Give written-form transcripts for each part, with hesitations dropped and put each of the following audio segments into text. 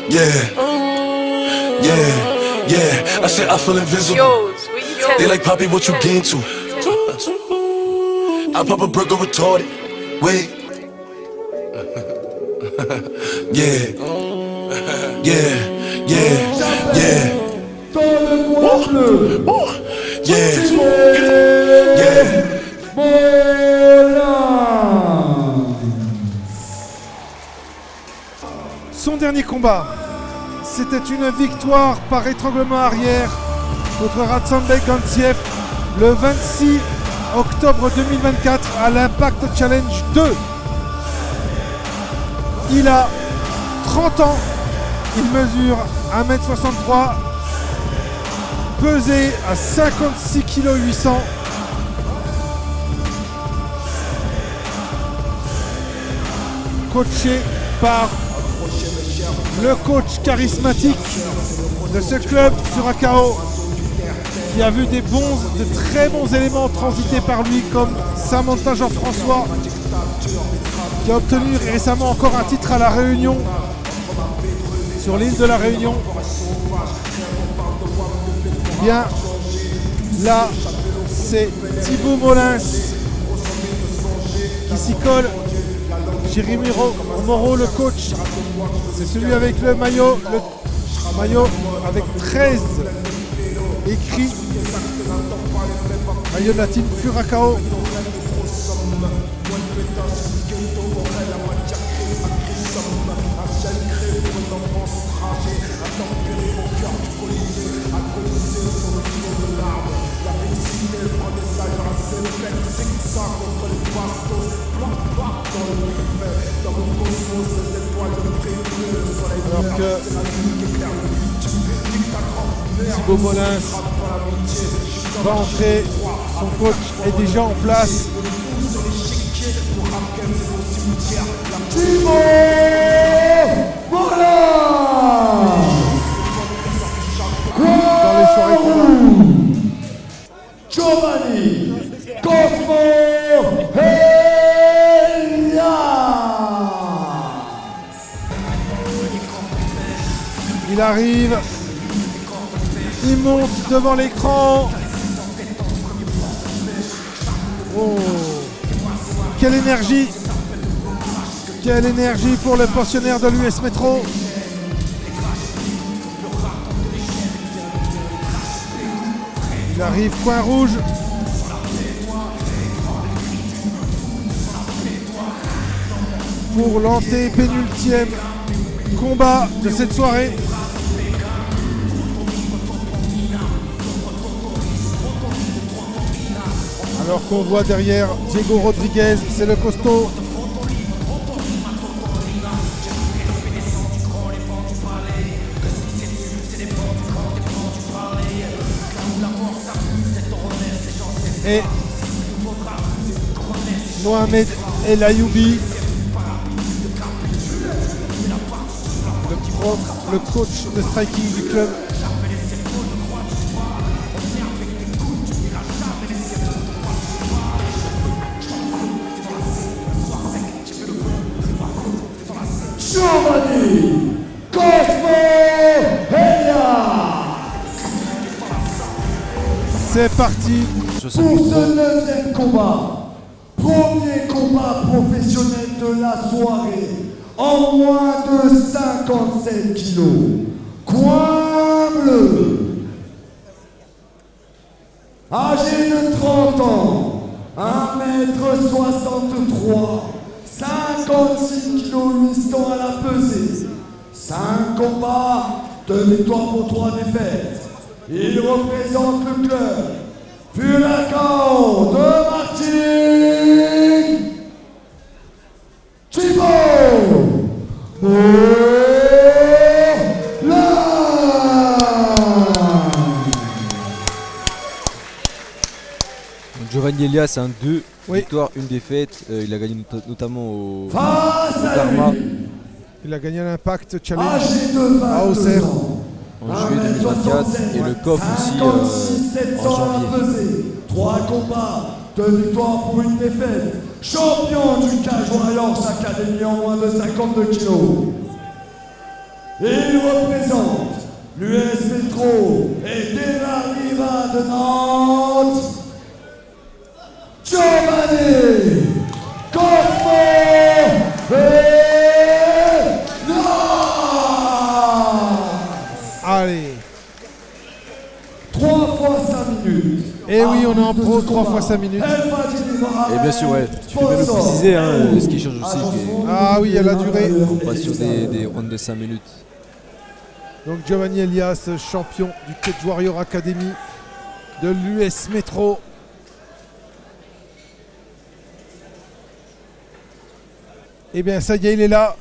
Yeah. I said I feel invisible. They like, Poppy, what you get into? I pop a burger retarded. Wait. Yeah. Son dernier combat, c'était une victoire par étranglement arrière contre Ratsanbek Gantiev le 26 octobre 2024 à l'Impact Challenge 2. Il a 30 ans, il mesure 1m63, pesé à 56 kg 800. Coaché par le coach charismatique de ce club, Furacao, qui a vu de très bons éléments transiter par lui, comme Samantha Jean-François, qui a obtenu récemment encore un titre à La Réunion, sur l'île de La Réunion. Bien, là, c'est Thibaut Molins qui s'y colle. Jérémy Moreau, le coach, c'est celui avec le maillot avec 13 écrit, maillot de la team Furacao. Alors que Thibaut Molins va entrer, son coach est déjà en place. Thibaut Molins dans les soirées combat. Giovanni Cosmo Il arrive, il monte devant l'écran. Oh, quelle énergie! Quelle énergie pour le pensionnaire de l'US Métro. Il arrive, coin rouge. Pour l'antépénultième combat de cette soirée. Alors qu'on voit derrière Diego Rodriguez, c'est le costaud. Et Mohamed El Ayoubi, le coach de striking du club. Giovanni Cosmo Heya. C'est parti pour ce 9e combat, premier combat professionnel de la soirée, en moins de 57 kilos. Coin bleu, âgé de 30 ans, 1m63, 56 kg 800 à la pesée, 5 combats, 2 victoires pour 3 défaites. Il représente le club Furacao de Martinique, Thibaut Molins. Giovanni Elia, c'est un 2 victoires, 1 défaite. Il a gagné notamment au Dharma. Il a gagné l'Impact Challenge à Auxerre en juillet 2024 et le COF aussi en janvier. 3 combats, 2 victoires pour 1 défaite. Champion du Cage Warriors Academy en moins de 52 kilos. Il représente l'US Métro et dès l'arrivée de Nantes, Giovanni Cosmo Allez. 3 fois 5 minutes. Et oui, on est en pro 3 fois 5 minutes. Et bien sûr, ouais, tu fais bien le préciser, hein, ce qui change aussi. Ah oui, elle a duré. On passe sur des rounds de 5 minutes. Donc Giovanni Elias, champion du Cage Warrior Academy de l'US Métro. Et bien ça y est, il est là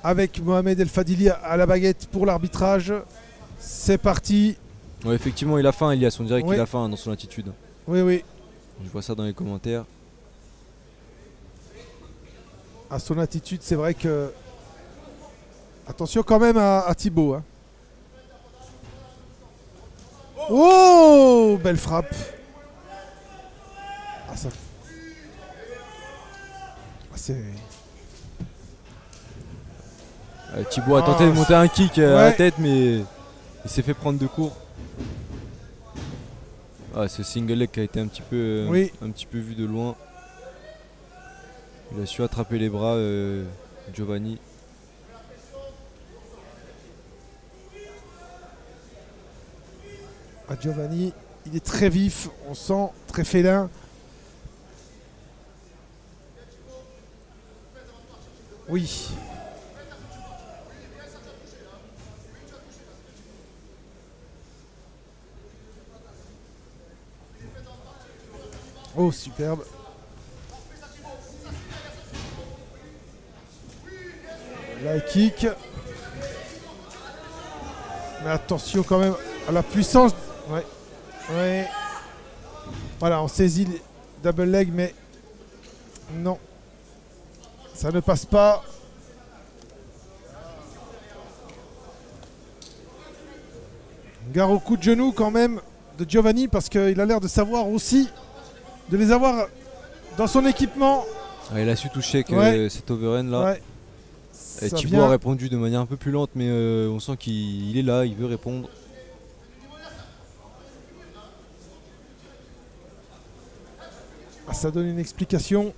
avec Mohamed El Fadili à la baguette pour l'arbitrage. C'est parti. Ouais, effectivement, il a faim, Elias, on dirait Oui. qu'il a faim dans son attitude. Oui, oui. Je vois ça dans les commentaires. À son attitude, c'est vrai que... Attention quand même à Thibaut. Hein. Oh, belle frappe. Ah, ça... Ah, c'est... Thibaut a tenté de monter un kick à la tête, mais il s'est fait prendre de court. Ah, ce single leg qui a été un petit peu vu de loin. Il a su attraper les bras, Giovanni. Ah, Giovanni, il est très vif, on sent très félin. Oui. Oh, superbe. Là, il kick. Mais attention quand même à la puissance. Ouais. Ouais. Voilà, on saisit les double leg, mais non. Ça ne passe pas. Gare au coup de genou quand même de Giovanni parce qu'il a l'air de savoir aussi de les avoir dans son équipement. Ah, il a su toucher avec cet overhand là. Ouais. Et Thibaut a répondu de manière un peu plus lente, mais on sent qu'il est là, il veut répondre. Ah, ça donne une explication.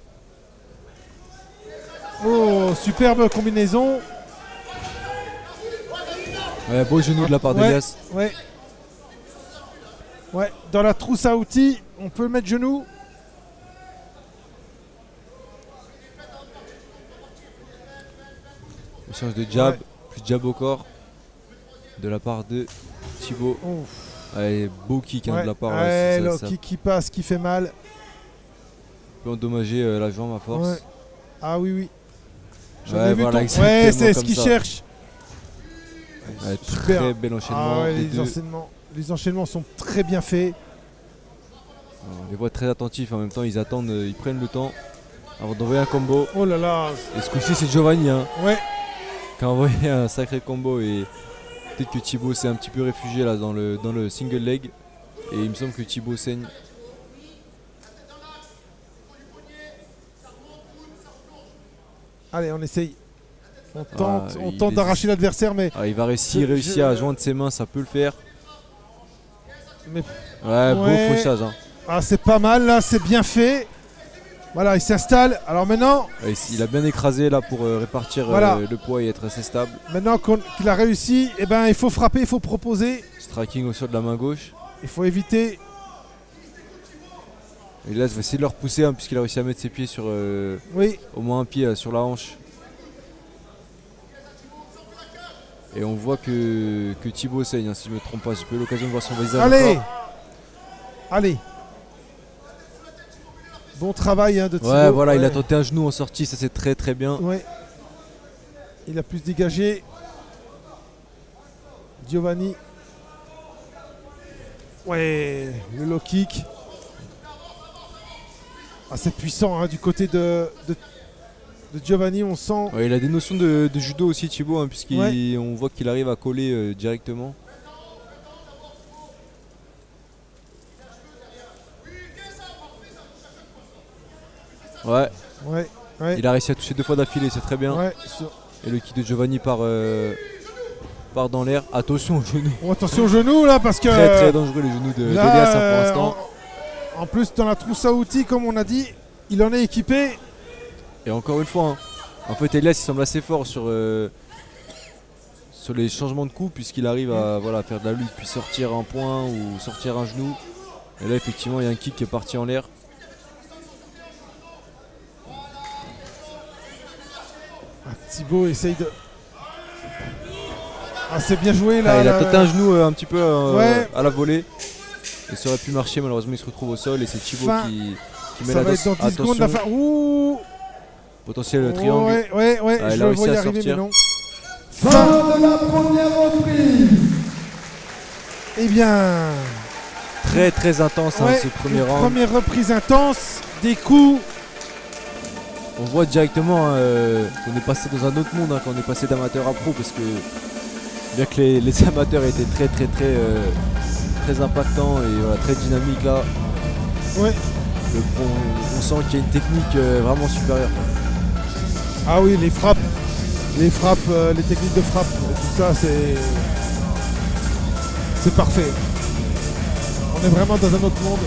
Oh, superbe combinaison. Ouais, beau genou de la part d'Elias. Ouais. Ouais, dans la trousse à outils, on peut mettre genou. Échange de jab, plus jab au corps de la part de Thibaut. Allez, beau kick de la part. Le kick qui passe, qui fait mal. Peut endommager la jambe à force. Ouais. Ah oui, oui. Ouais, voilà, ouais, c'est ce qu'il cherche. Ouais, très bel enchaînement. Ah ouais, les enchaînements sont très bien faits. On les voit très attentifs, en même temps ils attendent, ils prennent le temps avant d'envoyer un combo. Oh là là. Et ce coup-ci c'est Giovanni ouais. qui a envoyé un sacré combo, et peut-être que Thibaut s'est un petit peu réfugié là dans le single leg, et il me semble que Thibaut saigne. Allez, on essaye. On tente d'arracher l'adversaire, mais... il va réussir à joindre ses mains, ça peut le faire. Mais... Ouais, beau fauchage. Ah, c'est pas mal là, c'est bien fait. Voilà, il s'installe. Alors maintenant... il a bien écrasé là pour répartir le poids et être assez stable. Maintenant qu'il a réussi, eh ben, il faut frapper, il faut proposer. Striking au sol de la main gauche. Il faut éviter... Et là, je vais essayer de le repousser puisqu'il a réussi à mettre ses pieds sur au moins un pied sur la hanche. Et on voit que Thibaut saigne, si je ne me trompe pas. J'ai pas eu l'occasion de voir son visage. Allez. Bon travail de Thibaut. Ouais, voilà, il a tenté un genou en sortie, ça c'est très très bien. Ouais. Il a plus dégagé. Giovanni. Ouais, le low kick. Ah, c'est puissant du côté de Giovanni, on sent. Ouais, il a des notions de judo aussi, Thibaut, puisqu'on voit qu'il arrive à coller directement. Ouais. Ouais. Il a réussi à toucher 2 fois d'affilée, c'est très bien. Ouais. Et le kick de Giovanni par part dans l'air. Attention aux genoux. Oh, attention aux genoux là parce que Très très dangereux les genoux de là, Elias pour l'instant. En plus dans la trousse à outils comme on a dit, il en est équipé. Et encore une fois, hein, en fait Elias il semble assez fort sur les changements de coups puisqu'il arrive à voilà, faire de la lutte puis sortir un point ou sortir un genou. Et là effectivement il y a un kick qui est parti en l'air. Thibaut essaye de... Ah c'est bien joué là. Il a peut-être un genou un petit peu ouais. à la volée. Et ça aurait pu marcher, malheureusement il se retrouve au sol et c'est Thibaut qui met ça la va danse. être dans 10 secondes la fin. Ouh, potentiel triangle. Ouais, Ah, je le vois y arriver mais non. Fin de la première reprise. Eh bien... Très très intense ce premier round. Première reprise intense, des coups. On voit directement qu'on est passé dans un autre monde quand on est passé d'amateur à pro parce que bien que les amateurs étaient très impactants et voilà, très dynamiques là. Ouais. On sent qu'il y a une technique vraiment supérieure. Ah oui, les frappes, les techniques de frappe, tout ça c'est parfait. On est vraiment dans un autre monde.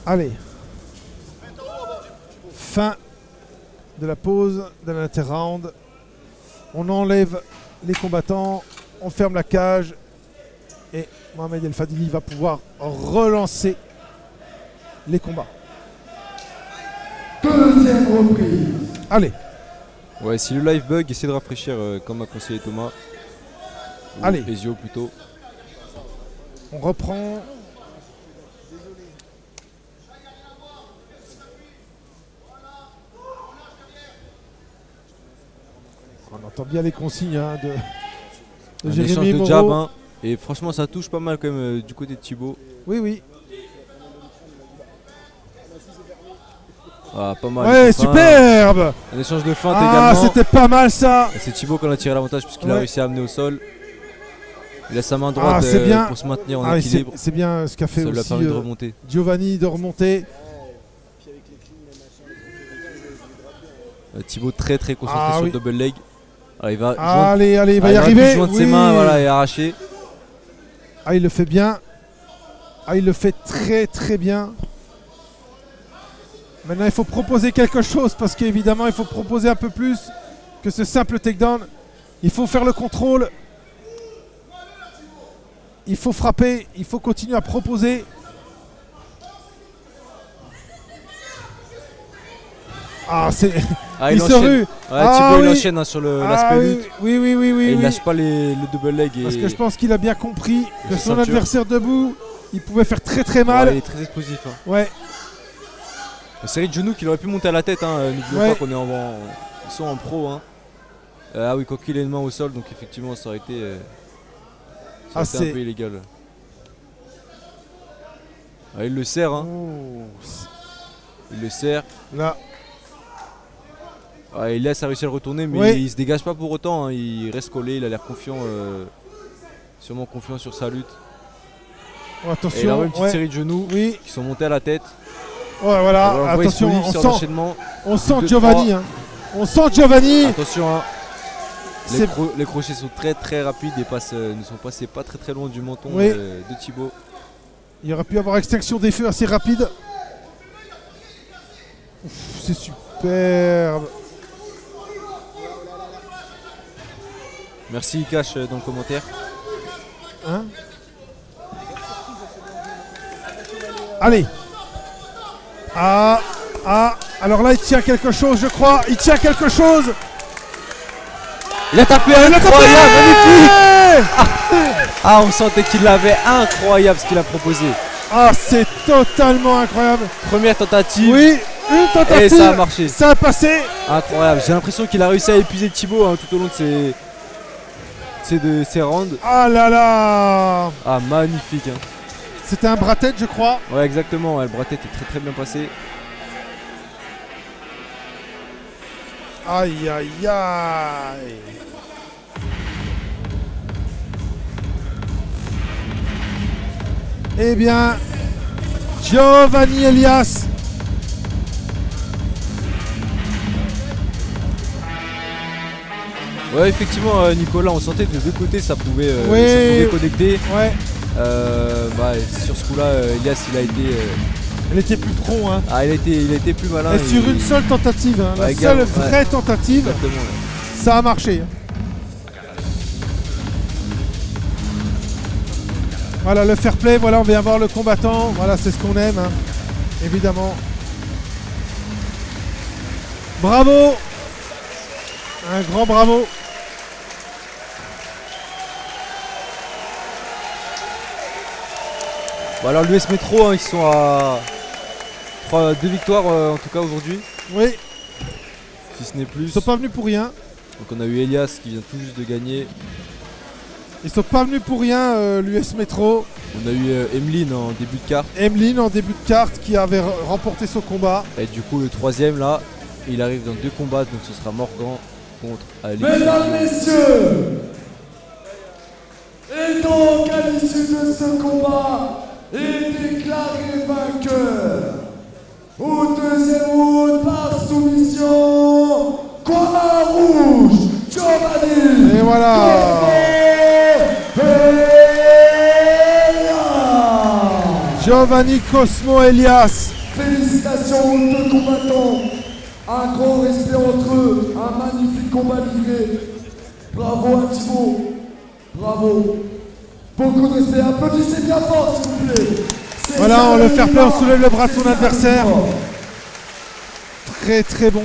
Allez, fin de la pause de l'inter-round. On enlève les combattants, on ferme la cage et Mohamed El Fadili va pouvoir relancer les combats. Deuxième reprise. Allez. Ouais, si le live bug, essayez de rafraîchir comme a conseillé Thomas. Ou allez. Ezio plutôt. On reprend. On entend bien les consignes de Jérémy Moreau. Jab, hein, et franchement ça touche pas mal quand même du côté de Thibaut. Oui. Ah, pas mal. Ouais, superbe. Un échange de feinte également. Ah, c'était pas mal ça. C'est Thibaut qui en a tiré l'avantage puisqu'il a réussi à amener au sol. Il a sa main droite pour se maintenir en équilibre. C'est bien ce qu'a fait aussi permis de remonter. Giovanni de remonter. Thibaut très concentré sur le double leg. Alors, il va il va y arriver. Il joindre ses mains voilà, et arracher. Ah, il le fait bien. Ah, il le fait très bien. Maintenant, il faut proposer quelque chose parce qu'évidemment, il faut proposer un peu plus que ce simple takedown. Il faut faire le contrôle. Il faut frapper. Il faut continuer à proposer. Il se rue. Thibaut il enchaîne sur l'aspect lutte. Oui. Et il lâche pas le double leg. Parce que je pense qu'il a bien compris que son adversaire debout, il pouvait faire très mal. Il est très explosif. Hein. Ouais. Une série de genoux qu'il aurait pu monter à la tête. N'oublions pas qu'on est ils sont en pro. Hein. Ah oui, quand il a une main au sol, donc effectivement ça aurait été, un peu illégal. Ah, il le serre. Hein. Oh. Il le serre. Là. Ah, Elias a réussi à le retourner, mais il se dégage pas pour autant. Hein. Il reste collé, il a l'air confiant, sûrement confiant sur sa lutte. Oh, attention. Et il a une petite série de genoux qui sont montés à la tête. Ouais, voilà. Attention, on sent Giovanni. Hein. On sent Giovanni. Attention. Hein. Les crochets sont très rapides et ne sont passés pas très loin du menton de Thibaut. Il aurait pu avoir extinction des feux assez rapide. C'est superbe. Merci Cash dans le commentaire. Hein? Allez. Alors là il tient quelque chose je crois. Il tient quelque chose. Il a tapé incroyable, magnifique. On sentait qu'il l'avait incroyable ce qu'il a proposé. C'est totalement incroyable. Première tentative. Oui, une tentative. Et ça a marché. Ça a passé. Incroyable. J'ai l'impression qu'il a réussi à épuiser Thibaut tout au long de ses rounds. Ah là là. Magnifique. Hein. C'était un bras-tête je crois. Ouais exactement, le bras-tête est très bien passé. Aïe, aïe, aïe. Eh bien, Giovanni Elias. Ouais, effectivement, Nicolas, on sentait que de deux côtés ça pouvait connecter. Ouais. Bah, sur ce coup-là, Elias, Il était plus prompt, hein. Ah, il a été plus malin. Et sur une seule tentative, hein, la Ouais, seule vraie tentative, exactement, ouais. ça a marché. Voilà le fair play, voilà on vient voir le combattant, voilà c'est ce qu'on aime, hein, évidemment. Bravo, un grand bravo. Bon, alors l'US Métro, hein, ils sont à 2 victoires en tout cas aujourd'hui, Oui, si ce n'est plus. ils sont pas venus pour rien. Donc on a eu Elias qui vient tout juste de gagner. Ils sont pas venus pour rien, l'US Métro. On a eu Emeline en début de carte. Emeline en début de carte qui avait remporté son combat. Et du coup le troisième là, il arrive dans 2 combats, donc ce sera Morgan contre Ali. Mesdames, messieurs, et donc à l'issue de ce combat est déclaré vainqueur au deuxième round par soumission, Croix rouge, Giovanni. Et voilà. Giovanni Cosmo Elias. Félicitations aux deux combattants. Un grand respect entre eux. Un magnifique combat livré. Bravo à Thibaut. Bravo. Beaucoup de respect. Applaudissez bien fort s'il vous plaît. Voilà, on le fair play, on soulève le bras de son adversaire. Très très bon.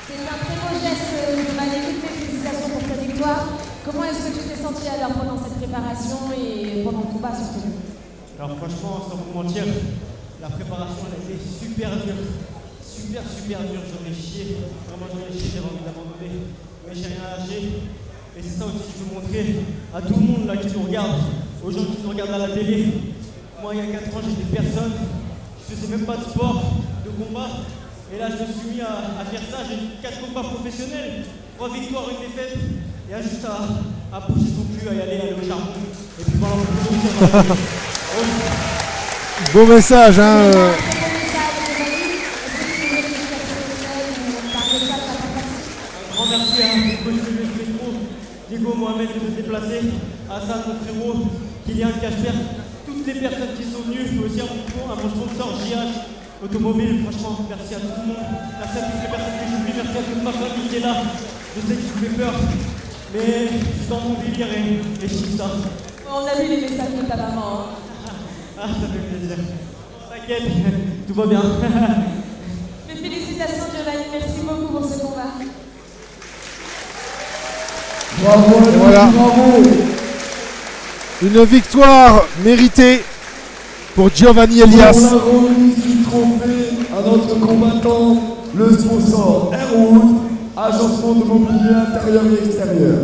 C'est un très beau geste de toutes mes félicitations pour ta victoire. Comment est-ce que tu t'es senti alors pendant cette préparation et pendant le combat surtout? Alors franchement, sans vous mentir, la préparation elle a été super dure. Super dure, j'en ai chié. Vraiment j'en ai chié, j'avais envie d'abandonner. Mais j'ai rien lâché. Et c'est ça aussi que je veux montrer à tout le monde là qui nous regarde, aux gens qui nous regardent à la télé. Moi il y a 4 ans j'étais personne, je faisais même pas de sport, de combat. Et là je me suis mis à faire ça, j'ai 4 combats professionnels, 3 victoires, 1 défaite. Il y a juste à pousser son cul, à y aller au charbon. Et puis voilà, on peut Beau message, hein. Un grand merci à Diego Mohamed de se déplacer, Hassan, mon frérot, Kylian Casper, toutes les personnes qui sont venues, mais aussi à mon sponsor JH Automobile. Franchement, merci à tout le monde, merci à toutes les personnes que j'oublie, merci à toute ma famille qui est là. Je sais que je vous fais peur, mais c'est dans mon délire et je kiffe ça. On a vu les messages de ta maman. Ah, ça fait plaisir. T'inquiète, tout va bien. Mes félicitations Giovanni, merci beaucoup pour ce combat. Bravo, Voilà. bravo. Une victoire méritée pour Giovanni Elias. Pour la remise du trophée à notre combattant, le sponsor Airwood, agencement de mobilier intérieur et extérieur.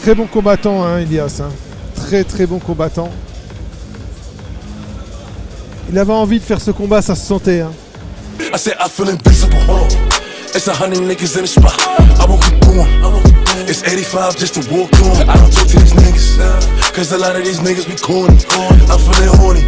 Très bon combattant, hein, Elias. Hein. Très bon combattant. Il avait envie de faire ce combat, ça se sentait. Hein. I said I feel invincible. It's 100 niggas in the spot. I won't keep going. It's 85 just to walk on. I don't talk to these niggas, cause a lot of these niggas be corny. I'm feeling horny.